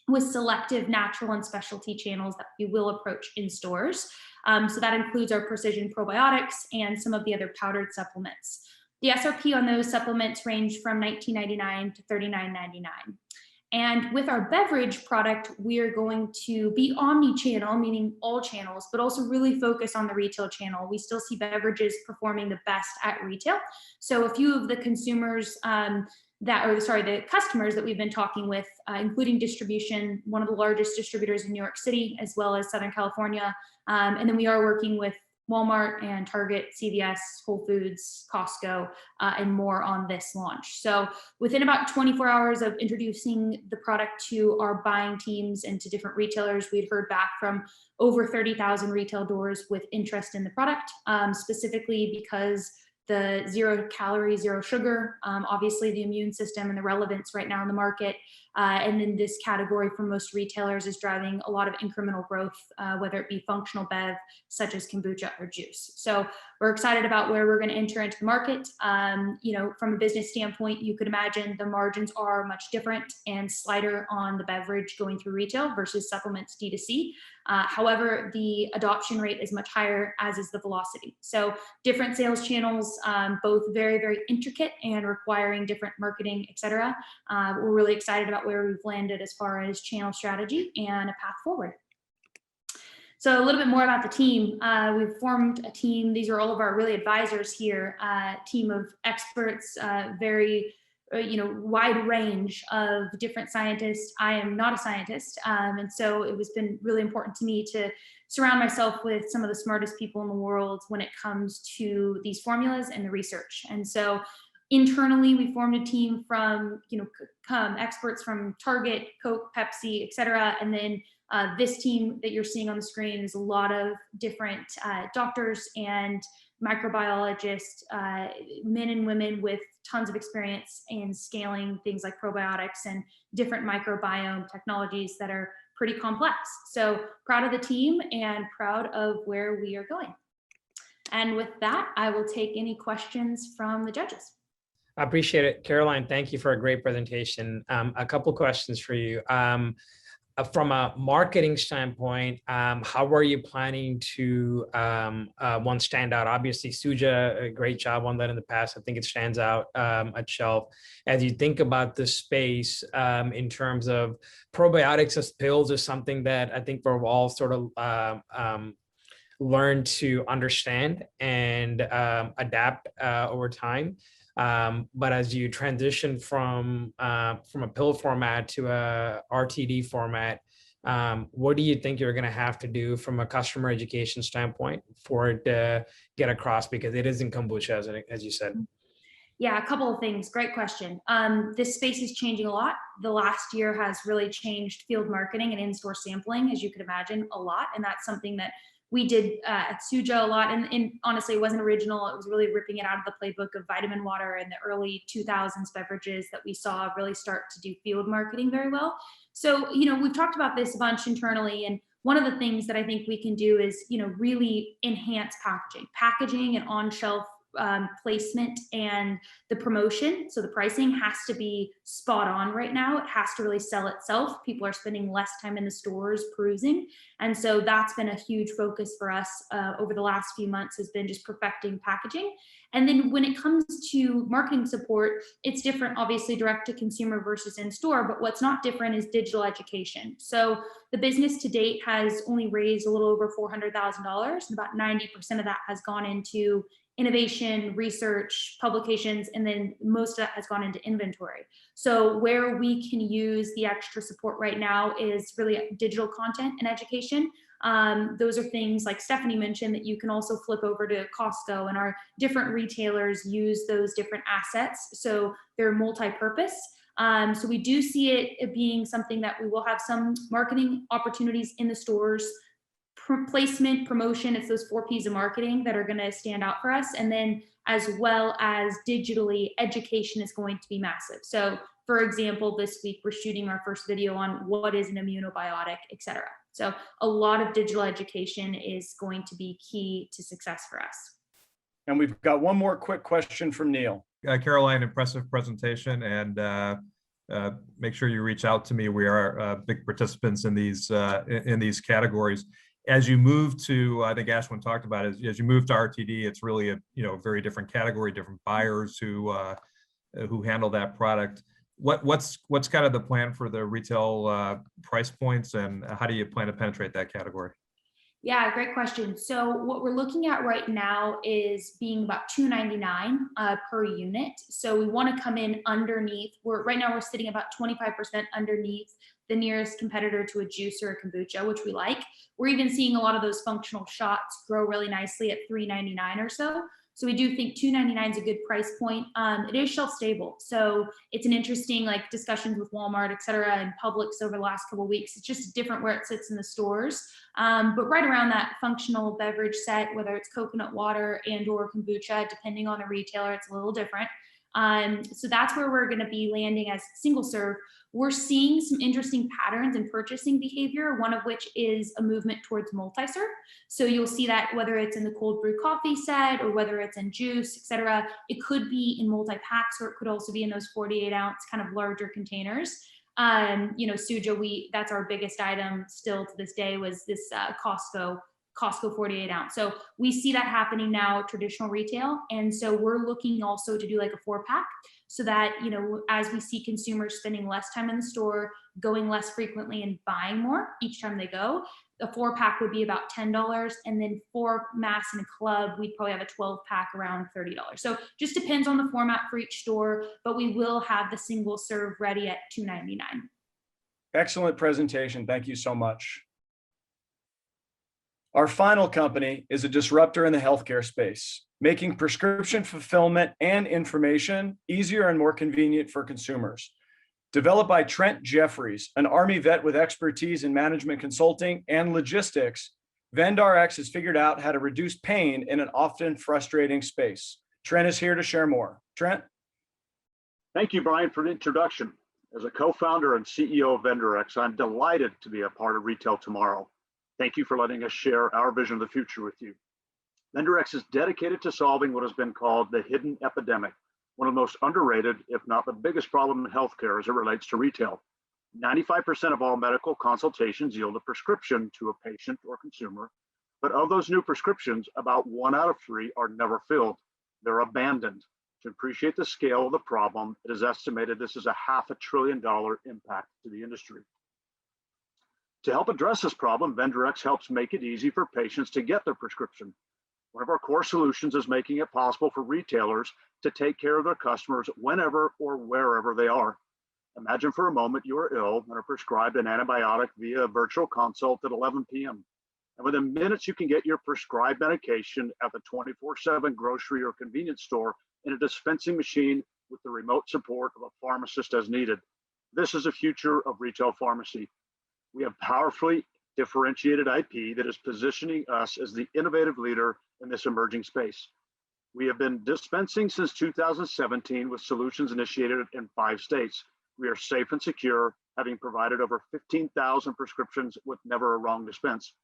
with selective natural and specialty channels that we will approach in stores. So that includes our precision probiotics and some of the other powdered supplements. The SRP on those supplements range from $19.99 to $39.99. And with our beverage product, we are going to be omni-channel, meaning all channels, but also really focus on the retail channel. We still see beverages performing the best at retail. So a few of the consumers the customers that we've been talking with, including distribution, one of the largest distributors in New York City, as well as Southern California. And then we are working with Walmart and Target, CVS, Whole Foods, Costco, and more on this launch. So within about 24 hours of introducing the product to our buying teams and to different retailers, we'd heard back from over 30,000 retail doors with interest in the product, specifically because the 0 calorie, 0 sugar, obviously the immune system and the relevance right now in the market. And then this category for most retailers is driving a lot of incremental growth, whether it be functional bev, such as kombucha or juice. So we're excited about where we're going to enter into the market. From a business standpoint, you could imagine the margins are much different and slighter on the beverage going through retail versus supplements D2C. However, the adoption rate is much higher, as is the velocity. So different sales channels, both very, very intricate and requiring different marketing, et cetera. We're really excited about where we've landed as far as channel strategy and a path forward. So a little bit more about the team. We've formed a team. These are all of our really advisors here, team of experts, very wide range of different scientists. I am not a scientist, and so it was been really important to me to surround myself with some of the smartest people in the world when it comes to these formulas and the research. And so internally, we formed a team from experts from Target, Coke, Pepsi, et cetera. And then this team that you're seeing on the screen is a lot of different doctors and microbiologists, men and women with tons of experience in scaling things like probiotics and different microbiome technologies that are pretty complex. So proud of the team and proud of where we are going. And with that, I will take any questions from the judges.
I appreciate it. Caroline, thank you for a great presentation. A couple questions for you. From a marketing standpoint, how are you planning to one stand out? Obviously, Suja, a great job on that in the past. I think it stands out at shelf. As you think about the space in terms of probiotics as pills is something that I think we've all sort of learned to understand and adapt over time. But as you transition from a pill format to a RTD format, what do you think you're going to have to do from a customer education standpoint for it to get across? Because it isn't kombucha, as you said.
Yeah, a couple of things. Great question. This space is changing a lot. The last year has really changed field marketing and in-store sampling, as you could imagine, a lot. And that's something that we did at Suja a lot, and honestly, it wasn't original. It was really ripping it out of the playbook of vitamin water and the early 2000s beverages that we saw really start to do field marketing very well. So, we've talked about this a bunch internally, and one of the things that I think we can do is, really enhance packaging and on-shelf placement and the promotion. So the pricing has to be spot on right now. It has to really sell itself. People are spending less time in the stores perusing. And so that's been a huge focus for us over the last few months, has been just perfecting packaging. And then when it comes to marketing support, it's different, obviously, direct to consumer versus in store, but what's not different is digital education. So the business to date has only raised a little over $400,000, and about 90% of that has gone into innovation, research, publications, and then most of that has gone into inventory. So where we can use the extra support right now is really digital content and education. Those are things like Stephanie mentioned that you can also flip over to Costco, and our different retailers use those different assets. So they're multi-purpose. So we do see it being something that we will have some marketing opportunities in the stores, placement, promotion. It's those 4 P's of marketing that are going to stand out for us. And then as well as digitally, education is going to be massive. So for example, this week we're shooting our first video on what is an immunobiotic, et cetera. So a lot of digital education is going to be key to success for us.
And we've got one more quick question from Neil.
Caroline, impressive presentation, and make sure you reach out to me. We are big participants in these categories. As you move to, I think Ashwin talked about it, as you move to RTD, it's really a very different category, different buyers who handle that product. What's kind of the plan for the retail price points, and how do you plan to penetrate that category?
Yeah, great question. So what we're looking at right now is being about $2.99 per unit. So we want to come in underneath. Right now we're sitting about 25% underneath the nearest competitor to a juice or a kombucha, which we like. We're even seeing a lot of those functional shots grow really nicely at $3.99 or so. So we do think $2.99 is a good price point. It is shelf stable. So it's an interesting discussions with Walmart, et cetera, and Publix over the last couple of weeks. It's just different where it sits in the stores. But right around that functional beverage set, whether it's coconut water and or kombucha, depending on the retailer, it's a little different. So that's where we're going to be landing as single serve. We're seeing some interesting patterns in purchasing behavior, one of which is a movement towards multi-serve. So you'll see that whether it's in the cold brew coffee set or whether it's in juice, et cetera, it could be in multi-packs, or it could also be in those 48-ounce kind of larger containers. Suja, that's our biggest item still to this day, was this Costco 48-ounce. So we see that happening now at traditional retail. And so we're looking also to do like a 4-pack, so that, as we see consumers spending less time in the store, going less frequently and buying more each time they go, a 4-pack would be about $10. And then for mass and club, we'd probably have a 12-pack around $30. So just depends on the format for each store, but we will have the single serve ready at $2.99.
Excellent presentation. Thank you so much. Our final company is a disruptor in the healthcare space, making prescription fulfillment and information easier and more convenient for consumers. Developed by Trent Jeffries, an Army vet with expertise in management consulting and logistics, VendRx has figured out how to reduce pain in an often frustrating space. Trent is here to share more. Trent?
Thank you, Brian, for the introduction. As a co-founder and CEO of VendRx, I'm delighted to be a part of Retail Tomorrow. Thank you for letting us share our vision of the future with you. VendRx is dedicated to solving what has been called the hidden epidemic, one of the most underrated, if not the biggest problem in healthcare as it relates to retail. 95% of all medical consultations yield a prescription to a patient or consumer, but of those new prescriptions, about 1 out of 3 are never filled. They're abandoned. To appreciate the scale of the problem, it is estimated this is a $500 billion impact to the industry. To help address this problem, VendRx helps make it easy for patients to get their prescription. One of our core solutions is making it possible for retailers to take care of their customers whenever or wherever they are. Imagine for a moment you are ill and are prescribed an antibiotic via a virtual consult at 11 p.m. And within minutes, you can get your prescribed medication at the 24/7 grocery or convenience store in a dispensing machine with the remote support of a pharmacist as needed. This is the future of retail pharmacy. We have powerfully differentiated IP that is positioning us as the innovative leader in this emerging space. We have been dispensing since 2017 with solutions initiated in 5 states. We are safe and secure, having provided over 15,000 prescriptions with never a wrong dispense.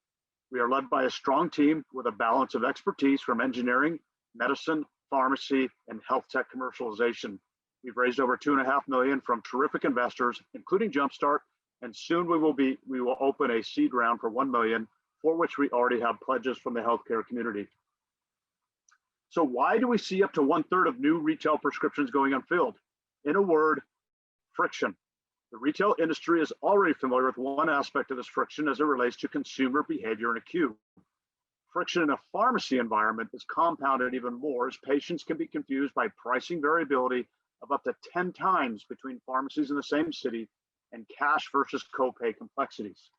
We are led by a strong team with a balance of expertise from engineering, medicine, pharmacy, and health tech commercialization. We've raised over $2.5 million from terrific investors, including Jumpstart, and soon we will open a seed round for $1 million, for which we already have pledges from the healthcare community. So why do we see up to 1/3 of new retail prescriptions going unfilled? In a word, friction. The retail industry is already familiar with one aspect of this friction as it relates to consumer behavior in a queue. Friction in a pharmacy environment is compounded even more as patients can be confused by pricing variability of up to 10 times between pharmacies in the same city and cash versus copay complexities.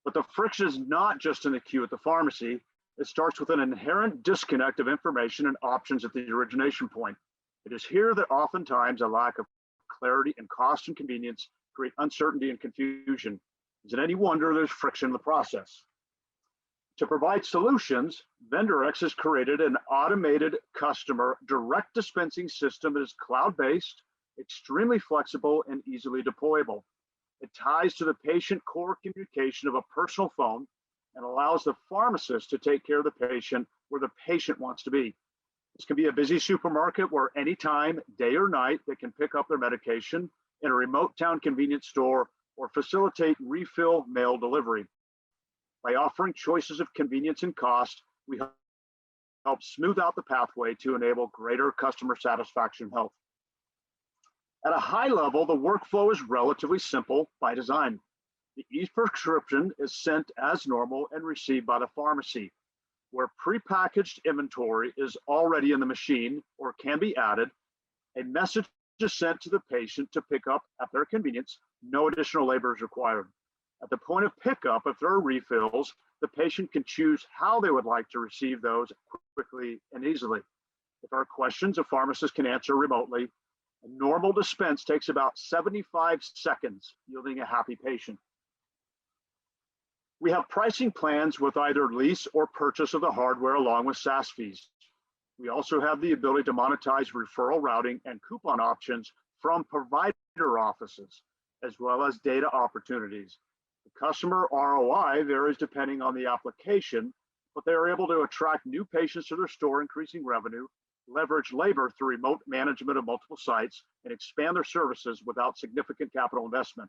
But the friction is not just in the queue at the pharmacy. It starts with an inherent disconnect of information and options at the origination point. It is here that oftentimes a lack of clarity and cost and convenience create uncertainty and confusion. Is it any wonder there's friction in the process? To provide solutions, VendorX has created an automated customer direct dispensing system that is cloud-based, extremely flexible, and easily deployable. It ties to the patient core communication of a personal phone and allows the pharmacist to take care of the patient where the patient wants to be. This can be a busy supermarket where anytime, day or night, they can pick up their medication, in a remote town convenience store, or facilitate refill mail delivery. By offering choices of convenience and cost, we help smooth out the pathway to enable greater customer satisfaction and health. At a high level, the workflow is relatively simple by design. The e-prescription is sent as normal and received by the pharmacy, where prepackaged inventory is already in the machine or can be added. A message is sent to the patient to pick up at their convenience. No additional labor is required. At the point of pickup, if there are refills, the patient can choose how they would like to receive those quickly and easily. If there are questions, a pharmacist can answer remotely. A normal dispense takes about 75 seconds, yielding a happy patient. We have pricing plans with either lease or purchase of the hardware along with SaaS fees. We also have the ability to monetize referral routing and coupon options from provider offices, as well as data opportunities. The customer ROI varies depending on the application, but they are able to attract new patients to their store, increasing revenue, leverage labor through remote management of multiple sites, and expand their services without significant capital investment.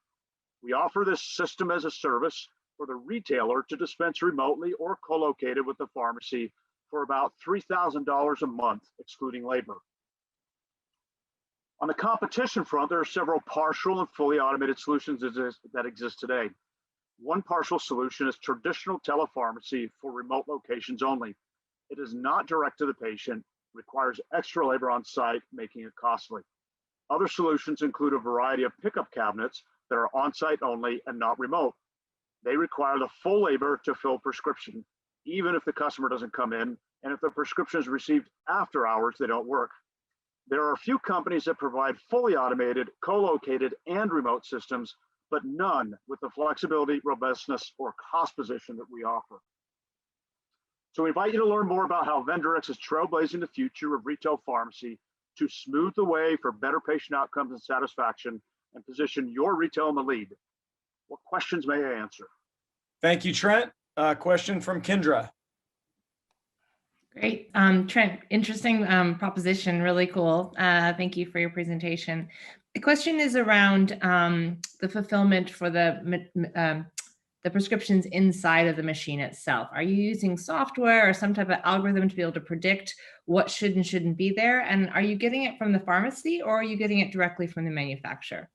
We offer this system as a service for the retailer to dispense remotely or co-located with the pharmacy for about $3,000 a month, excluding labor. On the competition front, there are several partial and fully automated solutions that exist today. One partial solution is traditional telepharmacy for remote locations only. It is not direct to the patient, requires extra labor on site, making it costly. Other solutions include a variety of pickup cabinets that are on-site only and not remote. They require the full labor to fill prescription, even if the customer doesn't come in, and if the prescription is received after hours, they don't work. There are a few companies that provide fully automated, co-located, and remote systems, but none with the flexibility, robustness, or cost position that we offer. So we invite you to learn more about how VendorX is trailblazing the future of retail pharmacy to smooth the way for better patient outcomes and satisfaction and position your retail in the lead. What questions may I answer?
Thank you, Trent. Question from Kendra.
Great. Trent, interesting proposition, really cool. Thank you for your presentation. The question is around the fulfillment for the prescriptions inside of the machine itself. Are you using software or some type of algorithm to be able to predict what should and shouldn't be there? And are you getting it from the pharmacy or are you getting it directly from the manufacturer?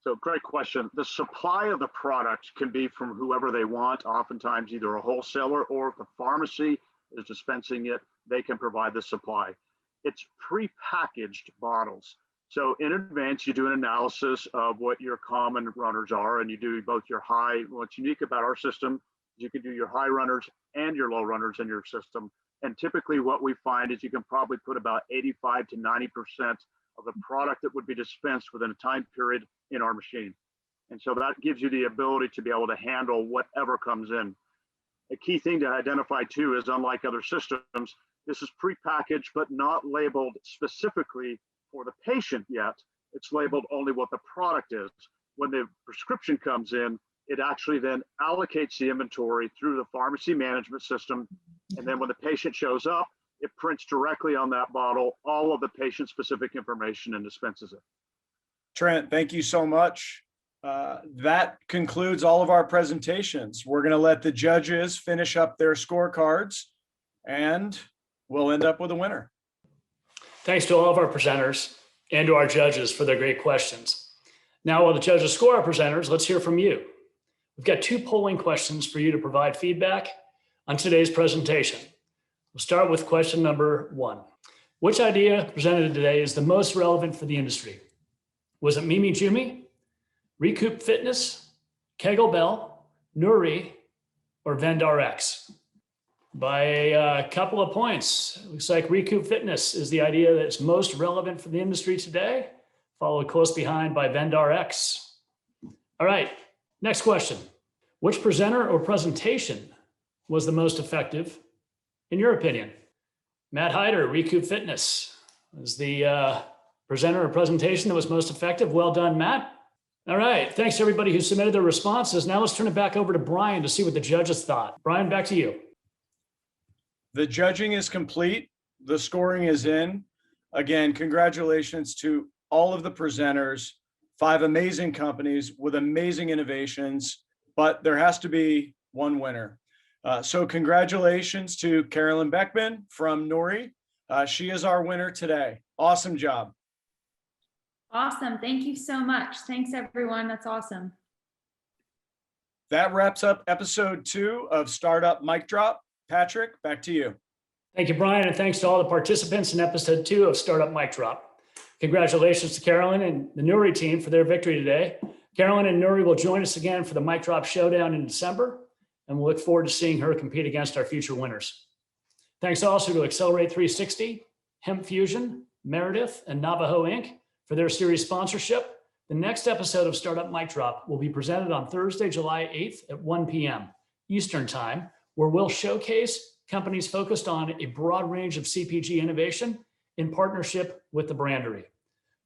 So great question. The supply of the product can be from whoever they want, oftentimes either a wholesaler or if the pharmacy is dispensing it, they can provide the supply. It's pre-packaged bottles. So in advance, you do an analysis of what your common runners are, and you do both your high. What's unique about our system is you can do your high runners and your low runners in your system. And typically what we find is you can probably put about 85 to 90% of the product that would be dispensed within a time period in our machine. And so that gives you the ability to be able to handle whatever comes in. A key thing to identify too is, unlike other systems, this is prepackaged but not labeled specifically for the patient yet. It's labeled only what the product is. When the prescription comes in, it actually then allocates the inventory through the pharmacy management system. And then when the patient shows up, It prints directly on that bottle all of the patient-specific information and dispenses it.
Trent, thank you so much. That concludes all of our presentations. We're going to let the judges finish up their scorecards, and we'll end up with a winner.
Thanks to all of our presenters and to our judges for their great questions. Now, while the judges score our presenters, let's hear from you. We've got 2 polling questions for you to provide feedback on today's presentation. We'll start with question number 1. Which idea presented today is the most relevant for the industry? Was it Mimi Jumi, Recoup Fitness, Kegel Bell, Nuri, or VendRx? By a couple of points. It looks like Recoup Fitness is the idea that's most relevant for the industry today, followed close behind by VendRx. All right, next question. Which presenter or presentation was the most effective, in your opinion? Matt Hyder, Recoup Fitness, was the presenter or presentation that was most effective. Well done, Matt. All right, thanks to everybody who submitted their responses. Now let's turn it back over to Brian to see what the judges thought. Brian, back to you.
The judging is complete. The scoring is in. Again, congratulations to all of the presenters, 5 amazing companies with amazing innovations, but there has to be one winner. So congratulations to Carolyn Beckman from Nori. She is our winner today. Awesome job.
Awesome. Thank you so much. Thanks, everyone. That's awesome.
That wraps up episode 2 of Startup Mic Drop. Patrick, back to you.
Thank you, Brian, and thanks to all the participants in episode 2 of Startup Mic Drop. Congratulations to Carolyn and the Nuri team for their victory today. Carolyn and Nuri will join us again for the Mic Drop Showdown in December, and we'll look forward to seeing her compete against our future winners. Thanks also to Accelerate 360, HempFusion, Meredith, and Navajo Inc. for their series sponsorship. The next episode of Startup Mic Drop will be presented on Thursday, July 8th at 1 p.m. Eastern Time, where we'll showcase companies focused on a broad range of CPG innovation in partnership with the Brandery.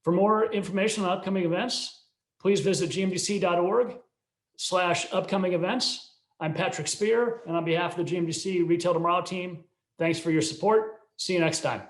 For more information on upcoming events, please visit gmdc.org/upcoming events. I'm Patrick Spear, and on behalf of the GMDC Retail Tomorrow team, thanks for your support. See you next time.